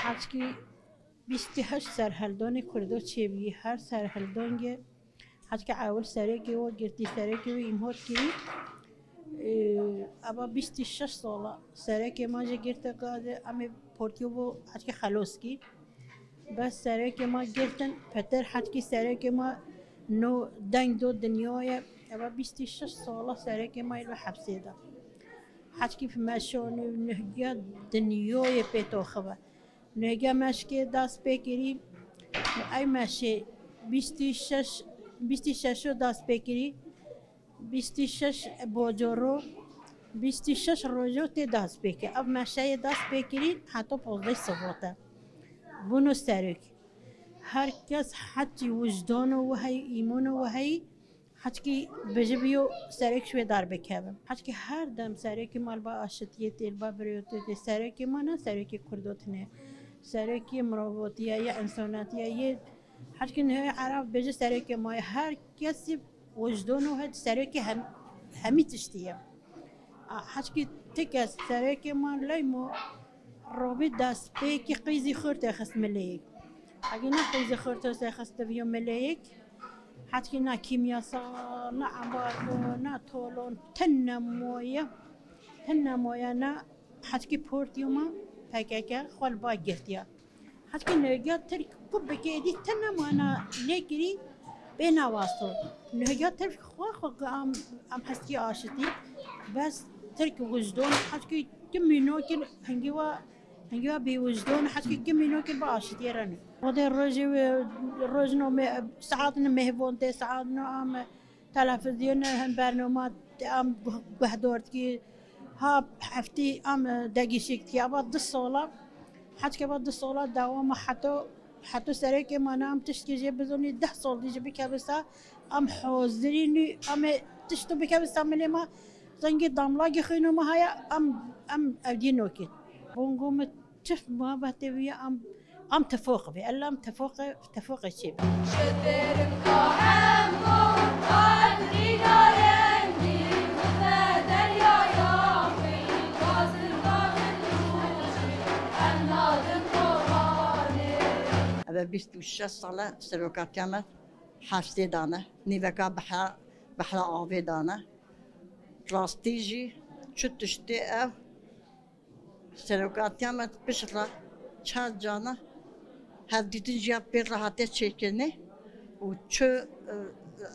حچکی 28 سرهلدان کردو چیوی هر سرهلدانگه حچکی اول سرکی و گرتی سرکی و ایمهات کی ابا 26 ساله سرکی ما جه گرته که امی پورتیو بو حچکی خلاص کی بس سرکی ما گرتن پتر حچکی سرکی ما نو دنگ دو دنیای ابا 26 ساله سرکی ما رو حبسه ده حچکی في ماشون نهجا دنیای پیتو خواه نهجا ماشکی دست بکری ای ماشی 26 دست بکری 26 باجرو 26 روزو تی دست بکری اب ماشی دست بکری حتی 15 سباته بونو سرک هر کس حتی وجدان و هی ایمان و هی حتی بجبیو سرک شوی دار بکردم حتی هر دم سرکی مال با آشتیه تیل با بریوتی سرکی ما نه سرکی کردوت نه سرکی مروتیه یا انسانیتیه یه حتی نه عرب بجه سرکی ما هر کسی وجدان و هد سرکی همی تشتیه حتی تکس سرکی ما لیمو رابط دست به کی قیزی خورد خست ملیک اگه نه قیزی خورد خست بیو ملیک حتی نه کیمیاسا نه عبارو نه طولون تنمویه نه حتی پورتیوما پککه خال با گرتیا حتی نهجات ترک کب بکیدی تنمو انا لیکری بین واسط نهجات ترک خو ام حسی آشتی بس ترک وجدان حتی کمینو کن هنگوا بی وجدان حتی کمینو کن با آشتی رنه وده روزنو ساعتنا مهبونته ساعتنا ام تلفزيون هم برنامج ام بهدورت کی ها هفتی ام دقیقی کی بعد 2 ساله حتی که بعد 2 ساله دوام حتی سری که من ام تشکیجی بدونی 10 سال دیگه بکبسه ام حاضرینی ام تشتو بکبسه ملی ما زنگی داملاگی خینو ما هیا ام اودینو کی بونگوم تف ما بهتوی ام تفوق بي الا ام تفوق شيء شدرم كهم قدري دارندي وفدر يا يامي غازل غازل النادم قواني ابا 26 ساله سروكاتيامت حفصي دانه نيفكا بحر آبي دانه راستيجي شتشتي او سروكاتيامت بشرة چند جانا هفدیدن جیاب بر راحته چکنه و چه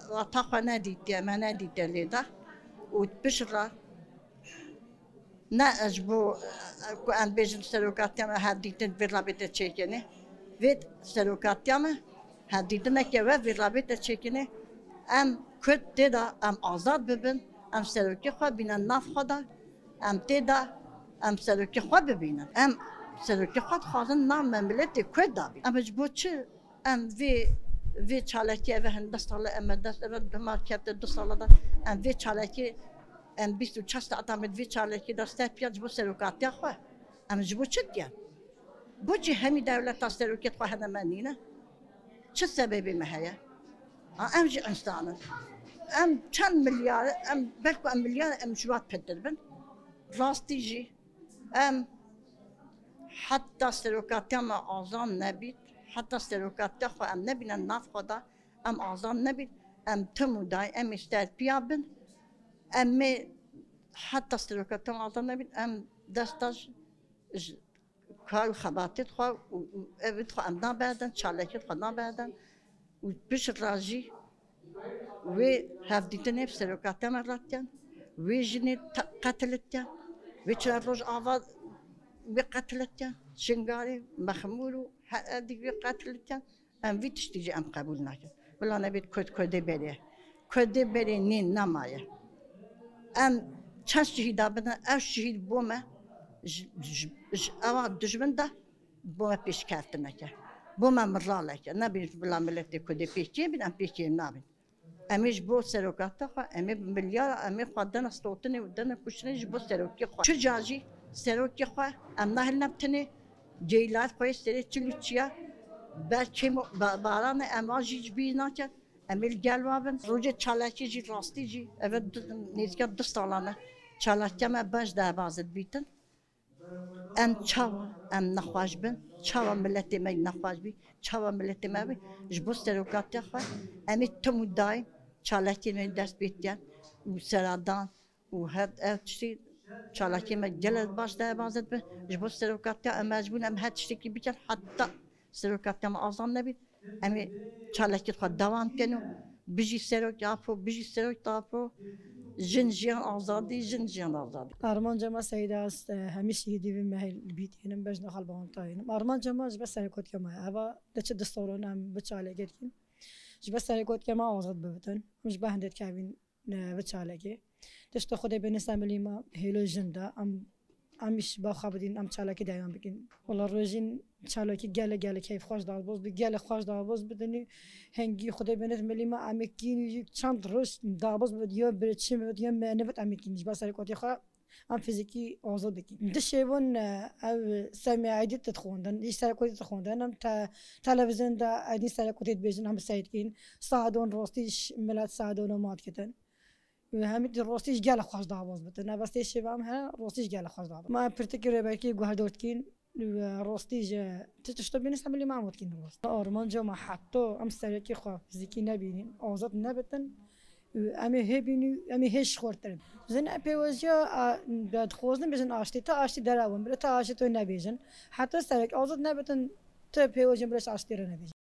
راتاقه ندیده من ندیده لیده و بشرا نه اجبو که ام بیشتر سروکاتیم هفدیدن بر رابطه چکنه وید سروکاتیم هفدیدن که و بر رابطه چکنه ام کد دیدا ام آزاد ببین ام سروکی خواه بینن ناف خدا ام دیدا ام سروکی خواه ببینن ام سروکی خود خواهن نام مملکت کرد داری. اما جبوچه ام وی چالکی و هندستان ام دست دمار کرد 2 ساله دا ام وی چالکی ام 24 ساعت ام وی چالکی دست پیاز جبو سروکاتی خواه. ام جبوچه دیان. بوچه همی دولت سروکی خواه نمانینه. چه سببی مهیا؟ ام جی انسانه. ام چند میلیارد ام بلکه ام میلیارد ام جوات پدر بن. راستی جی ام حتی سروکاتی ما آزان نبید، حتی سروکاتی خو ام نبینن ناف خدا ام آزان نبید، ام تمودای ام استاد پیابن، ام حتی سروکاتی ما آزان نبید، ام دستاش کار خبرت خو اوید خو ام نبردن، چالکت خو نبردن، و پیش راجی و هفدیتن اف سروکاتی ما راتیان، و جنی قتلتیان، و چرا روز آواز بقتلتيان شنغاري مخمورو هادي بقتلتيان ام فيتش تيجي ام قبول ناكن ولا انا بيت كود بري نين نمايه ام چاش شهيد ابنا اش شهيد بوما اوا دجمندا بوما پیش کارتنکه بوما مرالکه نبي بلا ملتي كود پیشي بن ام پیشي نابن امیش بو سروکاتا خو امی ملیار امی خدنا استوتنی ودنا کشنیش بو سروکی خو چه جاجی سروکی خو ام نه نبتنی جیلات خوی سری چلوچیا belki baran emajij binaken emil gelvabın roje çalakıcı rastıcı evet neyse 2 salana çalakçama baş da bazı bitin em çav ام نخواش بن چاوا ملتی می نخواش بی چاوا ملتی می بی جبو سروکاتی خواه امی تمو دایم چالاکی می دست بیتیان و سرادان و هر چی چالاکی می جلد باش ده بازد به جبو سروکاتی ام مجبور ام هر چی کی بیتر حتی سروکاتی ما آزان نبید امی چالاکی خود دوام کنو بيجي سيروك يعرفوا بيجي سيروك تعرفوا جنجيان آزادي جنجيان آزادي. آرمان جمع سعیده است همیشه هدیه به محل بیت اینم بجن خال بان تاینم آرمان جمع جب سرکوت کما هوا دچ دستوران هم بچاله گرکیم جب سرکوت کما آزاد ببتن مش به هندت کابین بچاله کی دست خدا بنسام لیما هیلو جندا امش با خبرین ام چاله کی دایام بکن والله روزین چاله کی گله کیف خوش دار باز گله خوش دار باز بدنی هنگی خدا بنت ملیما امکین چند روز دار باز بدیو برچیم بدیو نبت امکین جب سرکوت خا ام فیزیکی آزاد کی دشیون او سماعی تدخوندن ایش سرکوت تدخوندن ام تلویزیون دا ادی سرکوت بیشتر هم سعید کین ساعدون راستیش ملت ساعدون مات کتن همین راستیش گله خوش دار باز بده نه بس شیوام ها راستیش گله خوش دار ما پرتکره باکی گوهردورت کین راستیش تشتو بینست عملی معمود کین راست آرمان جمع حتی ام سرکی خواه فیزیکی نبینیم آزاد نبتن امی هبینی امی هش خورتن زن اپیوزیا داد خوزن بزن آشتی تا آشتی درآون بله تا آشتی تو نبیزن حتی سرک آزاد نبتن تا اپیوزیا برش آشتی رو نبیزن